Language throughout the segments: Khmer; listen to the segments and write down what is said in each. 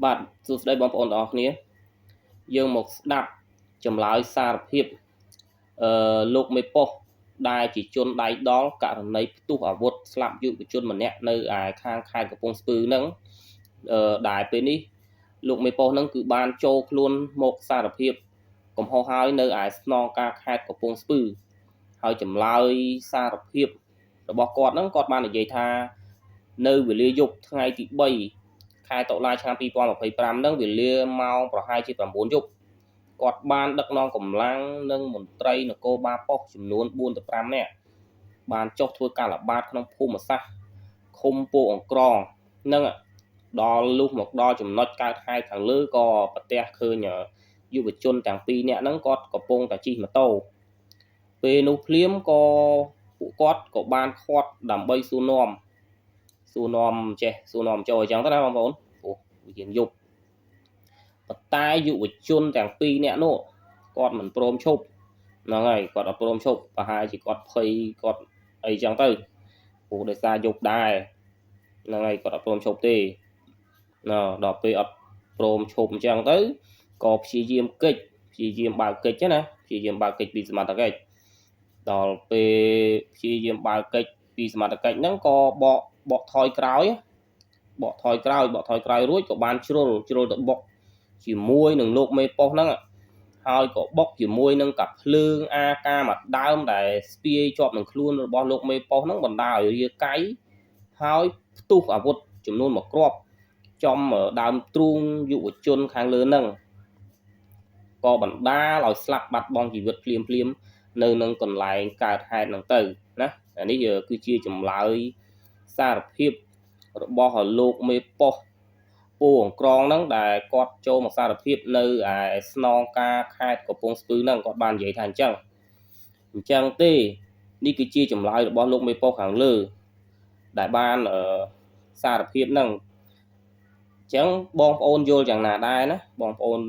បាទសួស្តីបងប្អូនទាំងអស់គ្នាយើងមកស្ដាប់ចម្លើយសារភាពលោកមេប៉ុសដែលជាជនដៃដល់ករណីផ្ទុះអាវុធស្លាប់យុវជនម្នាក់នៅឯខាងខេត្តកំពង់ស្ពឺហ្នឹងដែលពេលនេះលោកមេប៉ុសហ្នឹងគឺបានចូលខ្លួនមកសារភាពកំហុសហើយនៅឯស្នងការខេត្តកំពង់ស្ពឺហើយចម្លើយសារភាពរបស់គាត់ហ្នឹងគាត់បាននិយាយថានៅវេលាយប់ថ្ងៃទី3 ខែតុលាឆ្នាំ2025ហ្នឹងវេលាម៉ោងប្រហែលជា9 យប់គាត់បានដឹកនាំកម្លាំងនិងមន្ត្រីនគរបាលប៉ុស្តិ៍ចំនួន4ទៅ5នាក់បានចុះធ្វើការល្បាតក្នុងភូមិសាស្ត្រឃុំពោធិ៍អង្ក្រងនឹងដល់លុះមកដល់ចំណុចកើតហេតុខាងលើក៏ប្រទះឃើញយុវជនទាំងពីរនាក់ហ្នឹងគាត់កំពុងតែជិះម៉ូតូពេលនោះភ្លាមក៏ពួកគាត់ក៏បានខាត់ដើម្បីសួរនាំចូលអញ្ចឹងទៅណាបងប្អូនព្រោះវាជាយប់ប៉ុន្តែយុវជនទាំងពីរនាក់នោះគាត់មិនព្រមឈប់ហ្នឹងហើយគាត់អត់ព្រមឈប់ប្រហែលជាគាត់ភ័យគាត់អីចឹងទៅព្រោះដោយសារយប់ដែរហ្នឹងហើយគាត់អត់ព្រមឈប់ទេដល់ពេលអត់ព្រមឈប់អញ្ចឹងទៅក៏ព្យាយាមបើកកិច្ចណាព្យាយាមបើកកិច្ចពីសមត្ថកិច្ចដល់ពេលព្យាយាមបើកកិច្ចពីសមត្ថកិច្ចហ្នឹងក៏បកថយក្រោយរួចក៏បានជ្រុលទៅបុកជាមួយនឹងលោកមេប៉ុសហ្នឹងហើយក៏បុកជាមួយនឹងកាភ្លើង AK មួយដើមដែលស្ពាយជាប់នឹងខ្លួនរបស់លោកមេប៉ុសហ្នឹងបណ្ដាលឲ្យរាកៃហើយផ្ទុះអាវុធចំនួន1គ្រាប់ចំដើមទ្រូងយុវជនខាងលើហ្នឹងក៏បណ្ដាលឲ្យស្លាប់បាត់បង់ជីវិតភ្លាមនៅនឹងកន្លែងកើតហេតុហ្នឹងទៅណាអានេះគឺជាចម្លើយសារភាពរបស់លោកមេប៉ុសពោធិ៍អង្ក្រងហ្នឹងដែលគាត់ចូលមកសារភាពនៅឯស្នងការខេត្តកំពង់ស្ពឺហ្នឹងគាត់បាននិយាយថាអញ្ចឹងទេនេះគឺជាចម្លើយរបស់លោកមេប៉ុសខាងលើដែលបានសារភាពហ្នឹងអញ្ចឹងបងប្អូនយល់យ៉ាងណាដែរណាបងប្អូន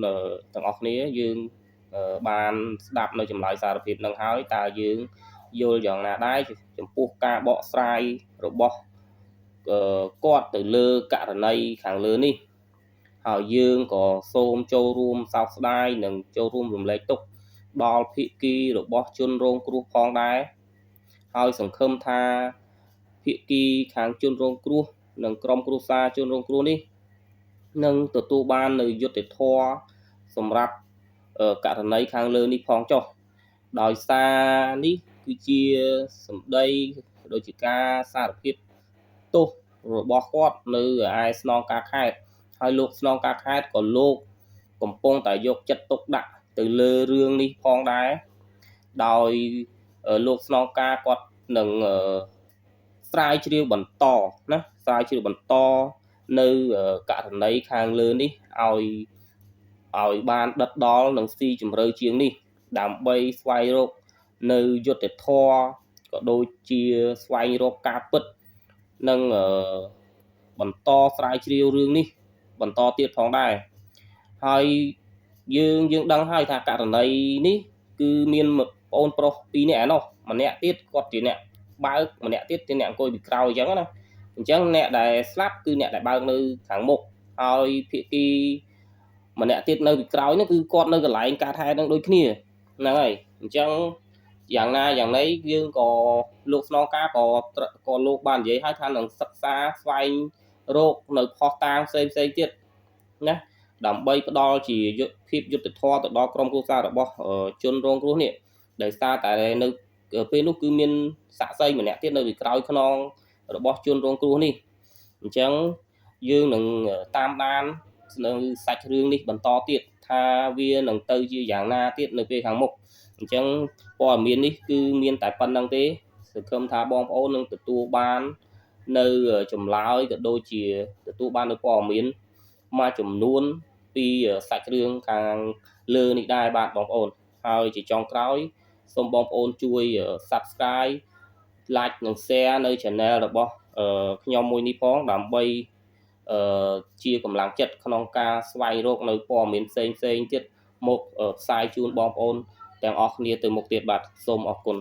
ទាំងអស់គ្នាយើងបានស្ដាប់នៅចម្លើយសារភាពហ្នឹងហើយតើយើងយល់យ៉ាងណាដែរចំពោះការបកស្រាយរបស់គាត់ទៅលើករណីខាងលើនេះហើយយើងក៏សូមចូលរួមសោកស្ដាយនិងចូលរួមរំលែកទុក្ខដល់ភាគីរបស់ជនរងគ្រោះផងដែរហើយសង្ឃឹមថាភាគីខាងជនរងគ្រោះនិងក្រុមគ្រួសារជនរងគ្រោះនេះនឹងទទួលបាននូវយុត្តិធម៌សម្រាប់ករណីខាងលើនេះផងចុះដោយសារនេះគឺជាសម្ដីដូចជាការសារភាពទោសរបស់គាត់នៅឯស្នងការខេត្តហើយលោកស្នងការខេត្តក៏លោកកំពុងតែយកចិត្តទុកដាក់ទៅលើរឿងនេះផងដែរដោយលោកស្នងការគាត់នឹងស្រាវជ្រាវបន្តនៅករណីខាងលើនេះឲ្យបានដិតដល់និងស៊ីជម្រៅជាងនេះដើម្បីស្វែងរកនៅយុត្តិធម៌ក៏ដូចជាស្វែងរកការពិតនិងបន្តស្រាវជ្រាវរឿងនេះបន្តទៀតផងដែរហើយយើងដឹងហើយថាករណីនេះគឺមានប្អូនប្រុស2នាក់ឯណោះម្នាក់ទៀតគាត់ជាអ្នកបើកម្នាក់ទៀតជាអ្នកអង្គុយពីក្រោយអញ្ចឹងណាអញ្ចឹងអ្នកដែលស្លាប់គឺអ្នកដែលបើកនៅខាងមុខហើយភាគីម្នាក់ទៀតនៅពីក្រោយនោះគឺគាត់នៅកន្លែងកើតហេតុនឹងដូចគ្នាហ្នឹងហើយអញ្ចឹងយ៉ាងណាយ៉ាងណីយើងក៏លោកស្នងការក៏លោកបាននិយាយឲ្យថានឹងសិក្សាស្វែងរកនៅផុសតាងផ្សេងទៀតណាដើម្បីផ្ដល់ជាភាពយុត្តិធម៌ទៅដល់ក្រុមគ្រួសាររបស់ជនរងគ្រោះនេះដោយសារតែនៅពេលនោះគឺមានសាក្សីម្នាក់ទៀតនៅពីក្រោយខ្នងរបស់ជនរងគ្រោះនេះអញ្ចឹងយើងនឹងតាមដាននៅសាច់រឿងនេះបន្តទៀតថាវានឹងទៅជាយ៉ាងណាទៀតនៅពេលខាងមុខអញ្ចឹងព័ត៌មាននេះគឺមានតែប៉ុណ្្នឹងទេសង្ឃឹមថាបងប្អូននឹងទទួលបាននៅចម្លើយក៏ដូចជាទទួលបាននៅព័ត៌មានមួយចំនួនពីសាច់រឿងខាងលើនេះដែរបាទបងប្អូនហើយជាចុងក្រោយសូមបងប្អូនជួយ Subscribe like និង share នៅ channel របស់ខ្ញុំមួយនេះផងដើម្បីជាកម្លាំងចិត្តក្នុងការស្វែងរកនៅព័ត៌មានផ្សេងទៀតមកផ្សាយជូនបងប្អូនទាំងអស់គ្នាទៅមុខទៀតបាទសូមអរគុណ